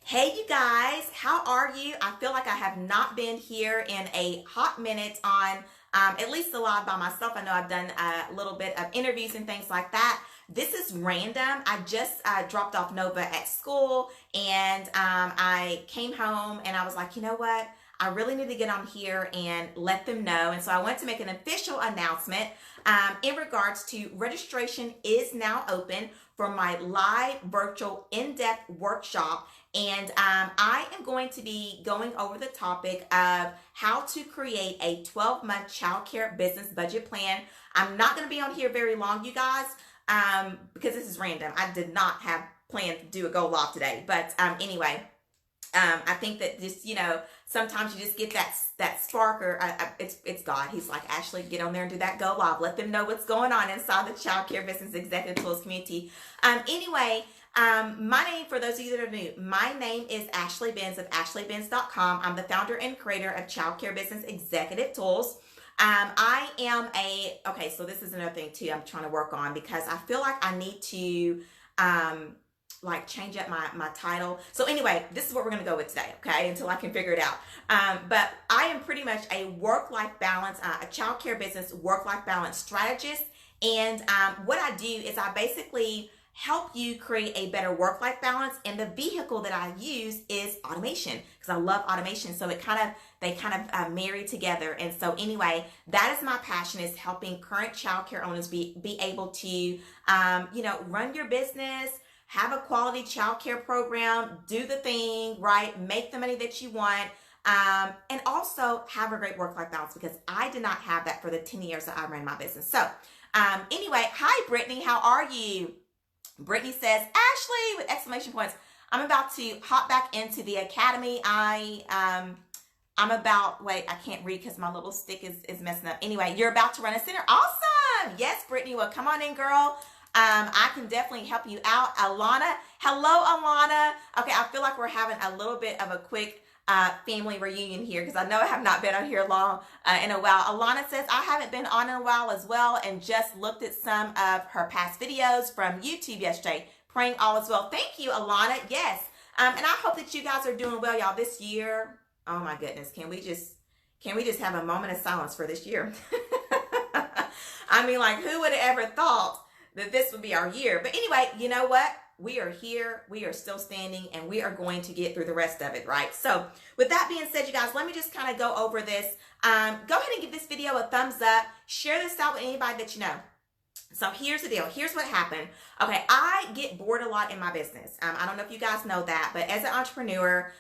Hey you guys, how are you? I feel like I have not been here in a hot minute on at least a live by myself. I know I've done a little bit of interviews and things like that. This is random. I just dropped off Nova at school and I came home and I was like, you know what? I really need to get on here and let them know. And so I went to make an official announcement in regards to registration is now open for my live virtual in-depth workshop. And I am going to be going over the topic of how to create a 12-month childcare business budget plan. I'm not going to be on here very long, you guys, because this is random. I did not have planned to do a go live today. But anyway, I think that just, sometimes you just get that spark or it's God. He's like, Ashley, get on there and do that go live. Let them know what's going on inside the Childcare Business Executive Tools community. Anyway, my name, for those of you that are new, my name is Ashley Benz of ashleybenz.com. I'm the founder and creator of Childcare Business Executive Tools. I am okay, so this is another thing too I'm trying to work on because I feel like I need to, change up my title. So anyway, this is what we're going to go with today, okay, until I can figure it out. But I am pretty much a work-life balance, a childcare business work-life balance strategist. And what I do is I basically help you create a better work-life balance. And the vehicle that I use is automation because I love automation. So they kind of marry together. And so anyway, that is my passion, is helping current childcare owners be able to, run your business, have a quality childcare program, do the thing, right? Make the money that you want, and also have a great work-life balance because I did not have that for the 10 years that I ran my business. So anyway, hi, Brittany, how are you? Brittany says, Ashley, with exclamation points. I'm about to hop back into the academy. I'm about, wait, I can't read because my little stick is messing up. Anyway, you're about to run a center. Awesome. Yes, Brittany. Well, come on in, girl. I can definitely help you out. Alana. Hello, Alana. Okay, I feel like we're having a little bit of a quick family reunion here because I know I have not been on here long in a while. Alana says, I haven't been on in a while as well and just looked at some of her past videos from YouTube yesterday. Praying all is well. Thank you, Alana. Yes. And I hope that you guys are doing well, y'all, this year. Oh my goodness. Can we just have a moment of silence for this year? I mean, like, who would have ever thought that this would be our year? But anyway, you know what? We are here, we are still standing, and we are going to get through the rest of it, right? So with that being said, you guys, let me just kind of go over this. Go ahead and give this video a thumbs up. Share this out with anybody that you know. So here's the deal. Here's what happened. Okay, I get bored a lot in my business. I don't know if you guys know that, but as an entrepreneur,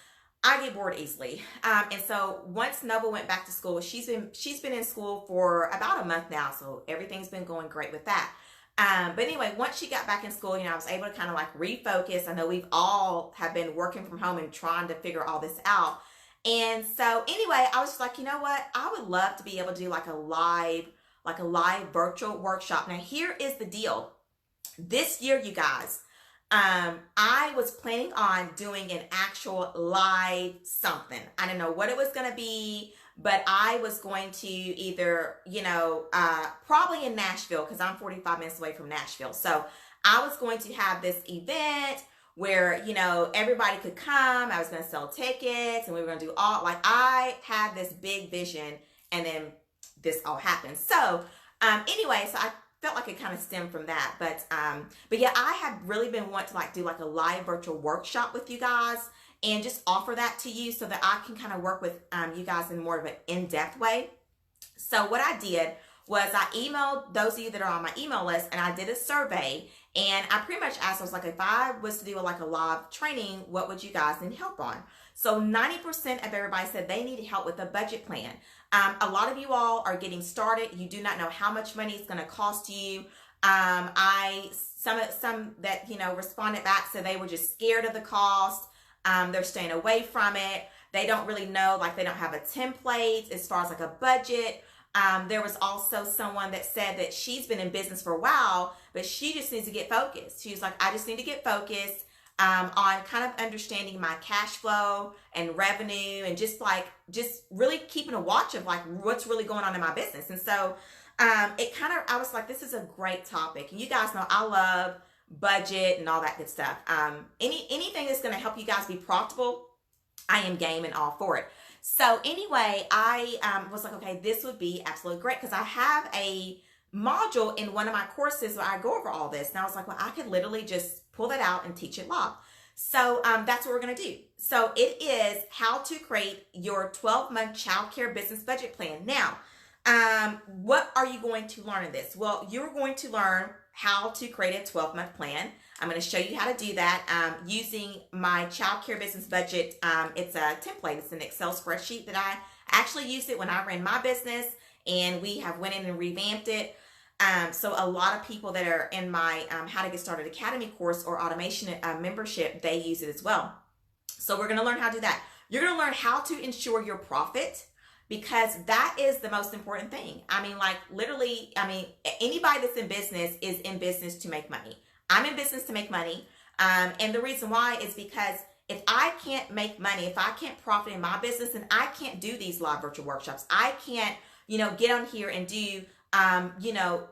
I get bored easily. And so once Nova went back to school, she's been in school for about a month now, so everything's been going great with that. But anyway, once she got back in school, I was able to kind of like refocus. I know we've all have been working from home and trying to figure all this out. And so anyway, I was just like, you know what? I would love to be able to do like a live virtual workshop. Now, here is the deal. This year, you guys, I was planning on doing an actual live something. I don't know what it was going to be, but I was going to either, probably in Nashville because I'm 45 minutes away from Nashville. So I was going to have this event where, everybody could come. I was going to sell tickets and we were going to do I had this big vision and then this all happened. So anyway, so I felt like it kind of stemmed from that. But yeah, I have really been wanting to do a live virtual workshop with you guys and just offer that to you so that I can kind of work with you guys in more of an in-depth way. So what I did was I emailed those of you that are on my email list and I did a survey and I pretty much asked, I was like, if I was to do a live training, what would you guys need help on? So 90% of everybody said they needed help with a budget plan. A lot of you all are getting started. You do not know how much money it's going to cost you. Some that, responded back, so they were just scared of the cost. They're staying away from it. They don't really know, they don't have a template as far as a budget. There was also someone that said that she's been in business for a while, but she just needs to get focused. She was like, I just need to get focused on kind of understanding my cash flow and revenue and just really keeping a watch of what's really going on in my business. And so I was like, this is a great topic. And you guys know I love budget and all that good stuff. Anything that's going to help you guys be profitable, I am game and all for it. So anyway, I was like, okay, this would be absolutely great because I have a module in one of my courses where I go over all this. And I was like, well, I could literally just pull that out and teach it live. So that's what we're going to do. So it is how to create your 12-month childcare business budget plan. Now, what are you going to learn in this? Well, you're going to learn how to create a 12-month plan. I'm going to show you how to do that using my childcare business budget. It's a template. It's an Excel spreadsheet that I actually used it when I ran my business, and we have went in and revamped it. So a lot of people that are in my How to Get Started Academy course or automation membership, they use it as well. So we're going to learn how to do that. You're going to learn how to ensure your profit, because that is the most important thing. I mean, like literally, anybody that's in business is in business to make money. I'm in business to make money. And the reason why is because if I can't make money, if I can't profit in my business, then I can't do these live virtual workshops. I can't, get on here and do,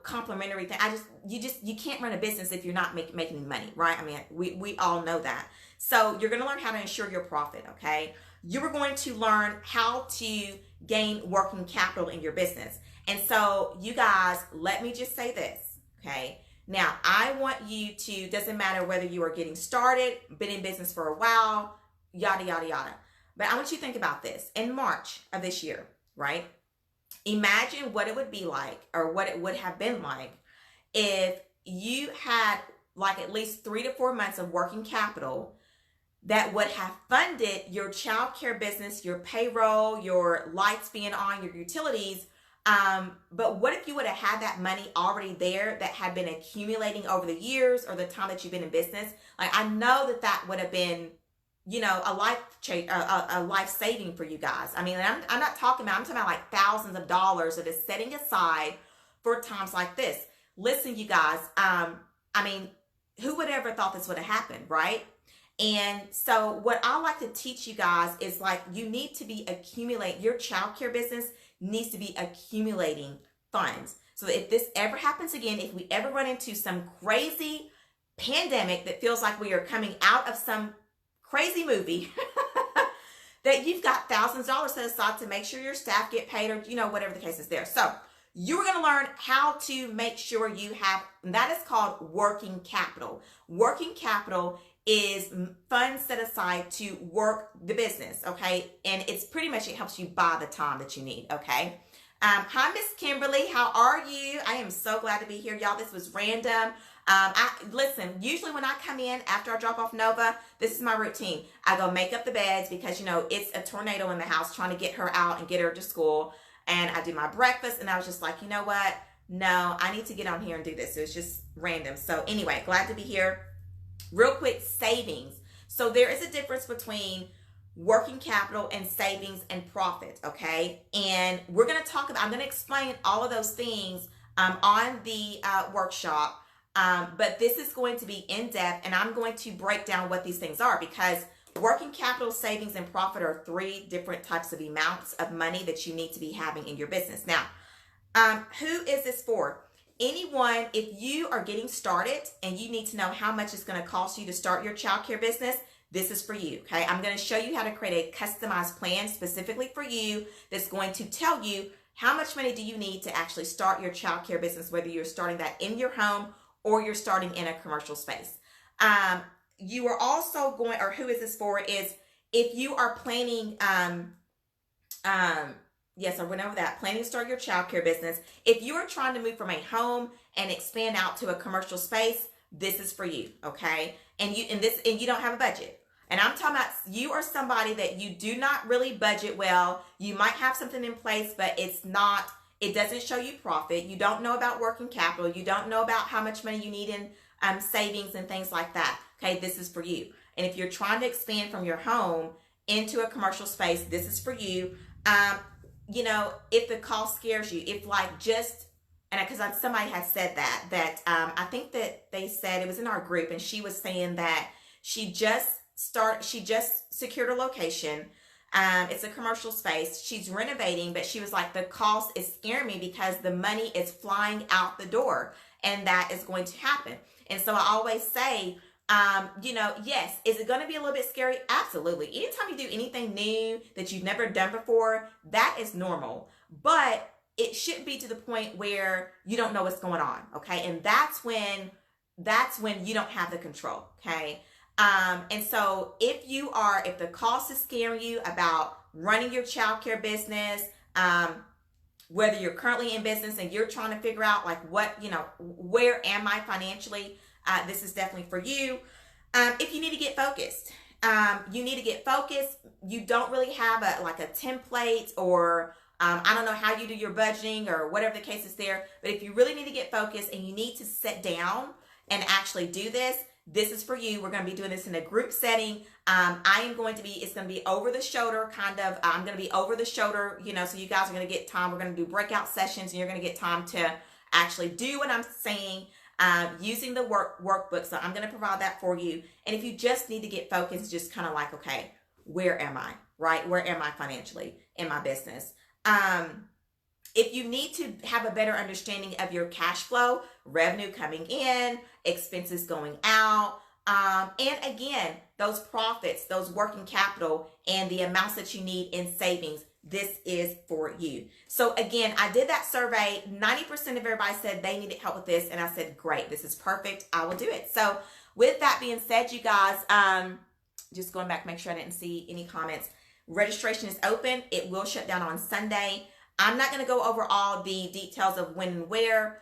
complimentary thing. You can't run a business if you're not making money, right? I mean, we all know that. So you're going to learn how to ensure your profit. Okay. You are going to learn how to gain working capital in your business. And so you guys, let me just say this. Okay. Now I want you to, doesn't matter whether you are getting started, been in business for a while, yada, yada, yada. But I want you to think about this. In March of this year, right? Imagine what it would be like, or what it would have been like, if you had like at least 3 to 4 months of working capital that would have funded your childcare business, your payroll, your lights being on, your utilities. But what if you would have had that money already there that had been accumulating over the years or the time that you've been in business? Like, I know that would have been, a life saving for you guys. I mean, I'm not talking about, I'm talking about like thousands of dollars that is setting aside for times like this. Listen, you guys, who would ever thought this would have happened, right? And so what I like to teach you guys is like, you need to be your childcare business needs to be accumulating funds. So if this ever happens again, if we ever run into some crazy pandemic that feels like we are coming out of some crazy movie, that you've got thousands of dollars set aside to make sure your staff get paid, or, whatever the case is there. So you're going to learn how to make sure you have, and that is called working capital. Working capital is funds set aside to work the business, okay? And it's pretty much, it helps you buy the time that you need, okay? Hi, Miss Kimberly. How are you? I am so glad to be here, y'all. This was random. Listen, usually when I come in after I drop off Nova, this is my routine. I go make up the beds because, it's a tornado in the house trying to get her out and get her to school. And I do my breakfast, and I was just like, you know what? No, I need to get on here and do this. It was just random. So anyway, glad to be here. Real quick, savings. So there is a difference between working capital and savings and profit, okay? And we're going to talk about, I'm going to explain all of those things on the workshop, but this is going to be in depth, and I'm going to break down what these things are, because working capital, savings, and profit are 3 different types of amounts of money that you need to be having in your business. Now, who is this for? Anyone, if you are getting started and you need to know how much it's going to cost you to start your childcare business, this is for you, okay? I'm going to show you how to create a customized plan specifically for you that's going to tell you how much money do you need to actually start your childcare business, whether you're starting that in your home or you're starting in a commercial space. You are also going, or who is this for, is if you are planning, yes, I went over that. Planning to start your childcare business. If you are trying to move from a home and expand out to a commercial space, this is for you, okay? And you don't have a budget. And I'm talking about you are somebody that you do not really budget well. You might have something in place, but it doesn't show you profit. You don't know about working capital. You don't know about how much money you need in savings and things like that. Okay, this is for you. And if you're trying to expand from your home into a commercial space, this is for you. If the cost scares you, if like just, and because somebody had said that I think that they said, it was in our group, and she was saying that she just secured a location. It's a commercial space. She's renovating, but she was like, the cost is scaring me because the money is flying out the door, and that is going to happen. And so I always say, yes, is it going to be a little bit scary? Absolutely. Anytime you do anything new that you've never done before, that is normal. But it shouldn't be to the point where you don't know what's going on, okay? And that's when you don't have the control, okay? And so if the cost is scaring you about running your childcare business, whether you're currently in business and you're trying to figure out like where am I financially, this is definitely for you. If you need to get focused, you don't really have a template, or I don't know how you do your budgeting or whatever the case is there, but if you really need to get focused and you need to sit down and actually do this, this is for you. We're going to be doing this in a group setting. It's going to be over the shoulder kind of. I'm going to be over the shoulder, so you guys are going to get time. We're going to do breakout sessions and you're going to get time to actually do what I'm saying using the workbook. So I'm going to provide that for you. And if you just need to get focused, just kind of like, okay, where am I, right? Where am I financially in my business? If you need to have a better understanding of your cash flow, revenue coming in, expenses going out, and again, those profits, those working capital, and the amounts that you need in savings, this is for you. So again, I did that survey. 90% of everybody said they needed help with this, and I said, great, this is perfect. I will do it. So with that being said, you guys, just going back, make sure I didn't see any comments. Registration is open. It will shut down on Sunday. I'm not going to go over all the details of when and where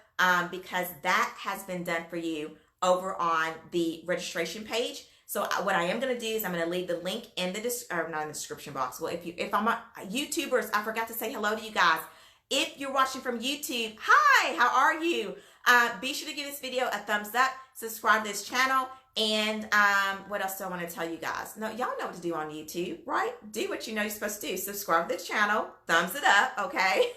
because that has been done for you over on the registration page. So what I am going to do is I'm going to leave the link in the not in the description box. Well, if I'm YouTubers, I forgot to say hello to you guys. If you're watching from YouTube, hi, how are you? Be sure to give this video a thumbs up, subscribe to this channel, and what else do I want to tell you guys? No, y'all know what to do on YouTube, right? Do what you know you're supposed to do. Subscribe to the channel, thumbs it up, okay?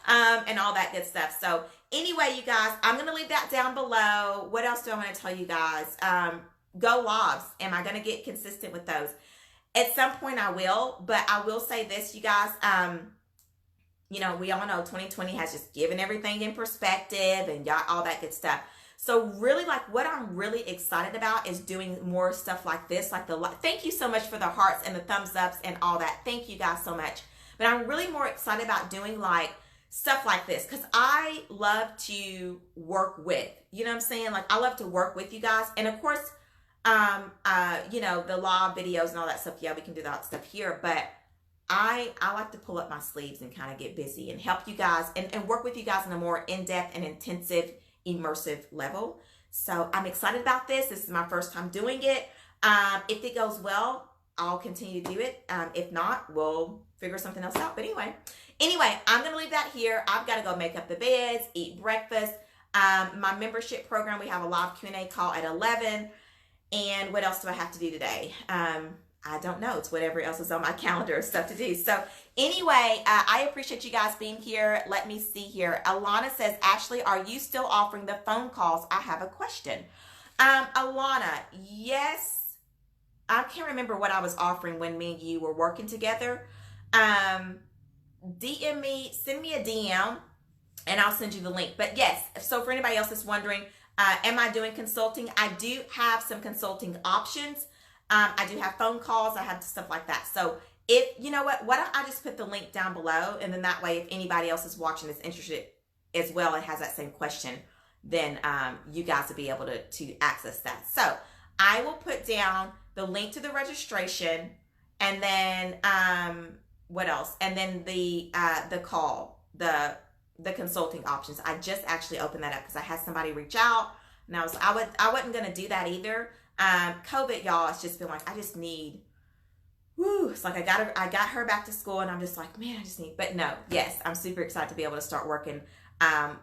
And all that good stuff. So anyway, you guys, I'm going to leave that down below. What else do I want to tell you guys? Go lives. Am I going to get consistent with those? At some point I will, but I will say this, you guys, we all know 2020 has just given everything in perspective and all that good stuff. So really, like, what I'm really excited about is doing more stuff like this, thank you so much for the hearts and the thumbs ups and all that. Thank you guys so much. But I'm really more excited about doing stuff like this because I love to work with, you know what I'm saying? Like, I love to work with you guys. And of course, the live videos and all that stuff. Yeah, we can do that stuff here, but I like to pull up my sleeves and kind of get busy and help you guys and work with you guys on a more in-depth and intensive, immersive level. So I'm excited about this. This is my first time doing it. If it goes well, I'll continue to do it. If not, we'll figure something else out. But anyway, I'm going to leave that here. I've got to go make up the beds, eat breakfast. My membership program, we have a live Q&A call at 11. And what else do I have to do today? I don't know. It's whatever else is on my calendar of stuff to do. So anyway, I appreciate you guys being here. Let me see here. Alana says, Ashley, are you still offering the phone calls? I have a question. Alana, yes. I can't remember what I was offering when me and you were working together. DM me, send me a DM, and I'll send you the link. But yes, so for anybody else that's wondering, am I doing consulting? I do have some consulting options. I do have phone calls. I have stuff like that. So if, you know what don't I just put the link down below? And then that way, if anybody else is watching that's interested as well and has that same question, then you guys will be able to access that. So I will put down the link to the registration and then what else? And then the call, the consulting options. I just actually opened that up because I had somebody reach out and I wasn't going to do that either. COVID, y'all, it's just been like, I just need, it's like I got her back to school and I'm just like, man, I just need, but no, yes, I'm super excited to be able to start working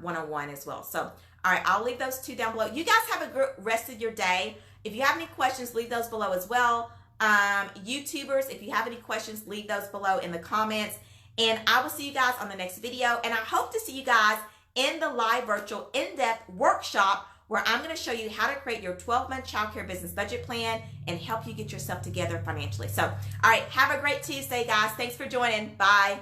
one-on-one as well. So, all right, I'll leave those two down below. You guys have a good rest of your day. If you have any questions, leave those below as well. YouTubers, if you have any questions, leave those below in the comments. And I will see you guys on the next video. And I hope to see you guys in the live virtual in-depth workshop where I'm going to show you how to create your 12-month childcare business budget plan and help you get yourself together financially. So, all right, have a great Tuesday, guys. Thanks for joining. Bye.